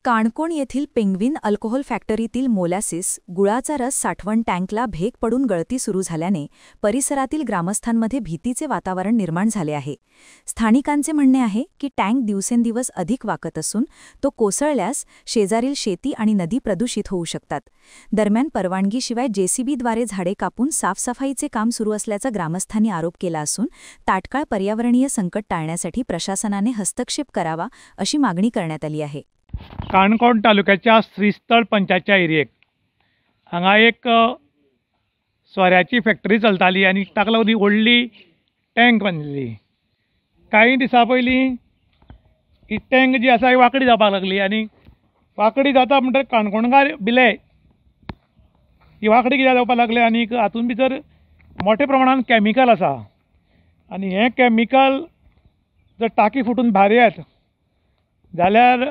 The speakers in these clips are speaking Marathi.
काणकोण येथील पेंग्विन अल्कोहोल फॅक्टरीतील मोलॅसिस गुळाचा रस साठवण टँकला भेग पडून गळती सुरू झाल्याने परिसरातील ग्रामस्थांमध्ये भीतीचे वातावरण निर्माण झाले आहे। स्थानिकांचे म्हणणे आहे की टँक दिवसेंदिवस अधिक वाकत असून तो कोसळल्यास शेजारील शेती आणि नदी प्रदूषित होऊ शकतात। दरम्यान परवानगीशिवाय जेसीबीद्वारे झाडे कापून साफसफाईचे काम सुरू असल्याचा ग्रामस्थांनी आरोप केला असून तात्काळ पर्यावरणीय संकट टाळण्यासाठी प्रशासनाने हस्तक्षेप करावा अशी मागणी करण्यात आली आहे। काणकोण तालुक्याच्या श्रीस्थळ पंचायतच्या एरियेक हांगा एक सोऱ्याची फॅक्टरी चलताली आनी ताका लागून व्हडली टँक बांदिल्ली। काही दिसां पयलीं ही टँक जी आसा ही वांकडी जावपाक लागली आनी वांकडी जाता म्हणटकीर काणकोणकार भिले ही वांकडी कित्याक जावपाक लागली आनी हातूंत भितर मोठ्या प्रमाणांत कॅमिकल आसा आनी हें कॅमिकल जर टाकी फुटून भायर येत जाल्यार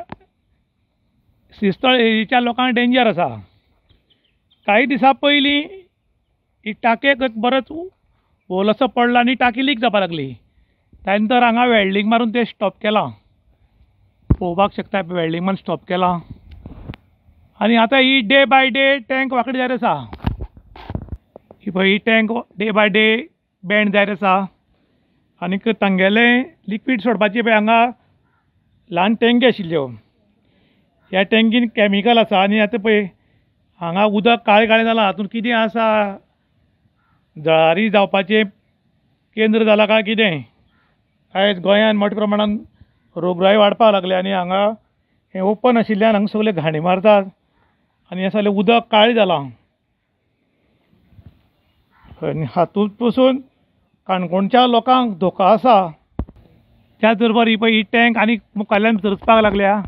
श्रीस्थळ एरियेच्या लोकांक डेंजर आसा। काही दिसां पयलीं ही टाकयेक बरोच होल असो पडलो आनी टाकी लीक जावपाक लागली। त्या नंतर हांगा वेल्डिंग मारून ते स्टॉप केलां, पळोवपाक शकता वेल्डिंग मारून स्टॉप केलां आनी आतां ही डे बाय डे टँक वांकडी जायत आसा। ही पळय ही टँक डे बाय डे बँड जायत आसा आनीक तांगेलें लिक्वीड सोडपाची पळय हांगा ल्हान टँकी आशिल्ल्यो ह्या टँकीन कॅमिकल आसा आनी आतां पळय हांगा उदक काळें काळें जालां, हातूंत कितें आसा जळारी जावपाचें केंद्र जालां काय कितें। आयज गोंयांत मोठ्या प्रमाणांत रोगराई वाडपाक लागल्या आनी हांगा हें ओपन आशिल्ल्यान हांगा सगळे घाणी मारतात आनी हें सगळें उदक काळें जालां आनी हातूंत पसून काणकोणच्या लोकांक धोको आसा। त्याच बरोबर ही पळय ही टँक आनी मुखाल्ल्यान भितर वचपाक लागल्या,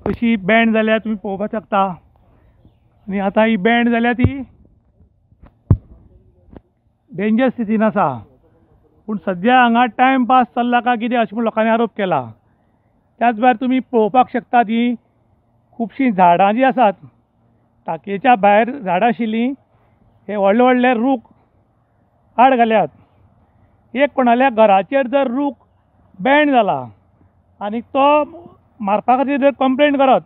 कशी बँड जाल्या तुमी पळोवपाक शकता आनी आतां ही बँड जाल्या ती डेंजर स्थितीन आसा। पूण सद्या हांगा टायम पास चल्ला काय कितें अशें म्हूण लोकांनी आरोप केला। त्याच भायर तुमी पळोवपाक शकतात ही खुबशीं झाडां जीं आसात टाकयेच्या भायर झाडां आशिल्लीं हे व्हडले व्हडले रूख आड घाल्यात। एक कोणाल्या घराचेर जर रूख बँड जाला आनी तो मारपा खातीर जर कंप्लेंट करत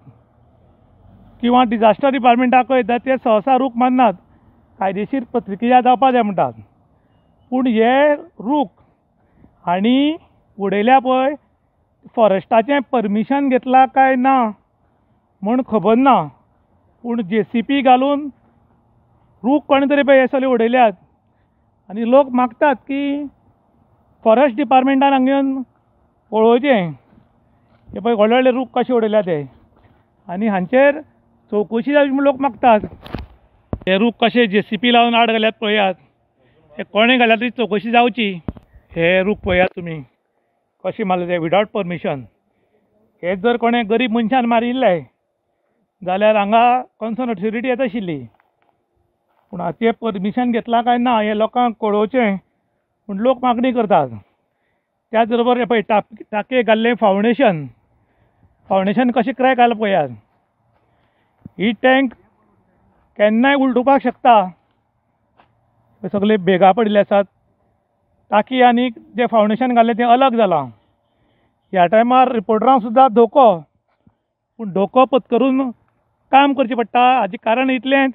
किंवा डिजास्टर डिपार्टमेंटाक कळयत ते सहसा रूख मारनात, कायदेशीर प्रतिक्रिया जावपाक जाय म्हणटात। पूण हे रूख हांणी उडयल्या पळय फॉरेस्टाचें परमिशन घेतलां काय ना म्हूण खबर ना, पूण जेसीबी घालून रूख कोणे तरी पळय हे सगळे उडयल्यात आनी लोक मागतात की फॉरेस्ट डिपार्टमेंटान हांगा येवन पळोवचें हे पळय व्हडले व्हडले रूख कशे उडयल्या ते आनी हांचेर चवकशी जावची म्हूण लोक मागतात। हे रूख कशे जेसीबी लावन आड घाल्यात पळयात, हे कोणें घाल्यात ती चवकशी जावची। हे रूख पळयात तुमी कशें मारले ते विदावट परमिशन। हे जर कोणें गरीब मनशान मारिल्ले जाल्यार हांगा कन्सर्न ऑथॉरिटी येता आशिल्ली, पूण हाचें परमिशन घेतलां काय ना हें लोकांक कळोवचें म्हूण लोक मागणी करतात। त्याच बरोबर हे पळय टाकयेक घाल्लें फावंडेशन कशें क्रॅक घाला पळयात। ही टँक केन्नाय उलटुपाक शकता, सगळे भेगा पडिल्ले आसात। टाकी आनी जें फावंडेशन घाल्लें तें अलग जालां। ह्या टायमार रिपोर्टरांक सुद्दां धोको, पूण धोको पत्करून काम करचें पडटा। हाचें कारण इतलेंच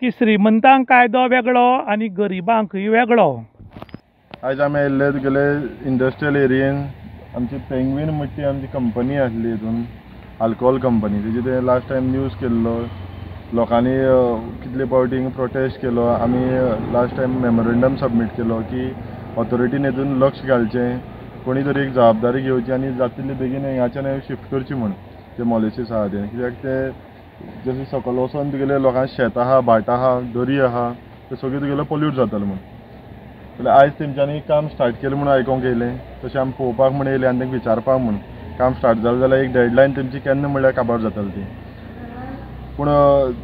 की श्रीमंतांक कायदो वेगळो आनी गरिबांकय वेगळो। आयज आमी आयिल्ले तुगेले इंडस्ट्रियल एरियेन आमची पेंग्वीन म्हणटा ती आमची कंपनी आसली हितून अल्कोहोल कंपनी, तेजे ते लास्ट टायम न्यूज केल्लो, लोकांनी कितले फावटी हिंगा प्रोटेस्ट केलो। आमी लास्ट टायम मेमोरेंडम सबमीट केलो की ऑथॉरिटीन हितून लक्ष घालचें, कोणी तरी एक जबाबदारी घेवची आनी जाता तितले बेगीन हांगाच्यान शिफ्ट करची म्हूण ते मॉलिसीस आहा ते। कित्याक ते जशें सकयल वचोन तुगेले लोकांचे शेत आहा, भाट आहा, दरी आहा, ते सगळे तुगेले पोल्यूट जाताले म्हूण। जाल्यार आयज तेंच्यांनी काम स्टार्ट केलें म्हूण आयकोंक येयलें, तशें आमी पळोवपाक म्हूण येयले आनी तांकां विचारपाक म्हूण काम स्टार्ट जालें जाल्यार एक डेडलायन तेंची केन्ना म्हणल्यार काबार जाताली ती। पूण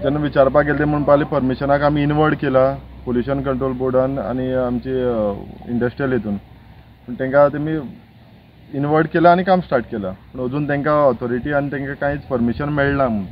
जेन्ना विचारपाक गेले ते म्हणपाक लागले परमिशनाक आमी इनवर्ट केला पोल्युशन कंट्रोल बोर्डान आनी आमचे इंडस्ट्रियल हितून, पूण तांकां तेमी इनवर्ट केला आनी काम स्टार्ट केलां, पूण अजून तांकां ऑथॉरिटी आनी तांकां कांयच परमिशन मेळना म्हूण।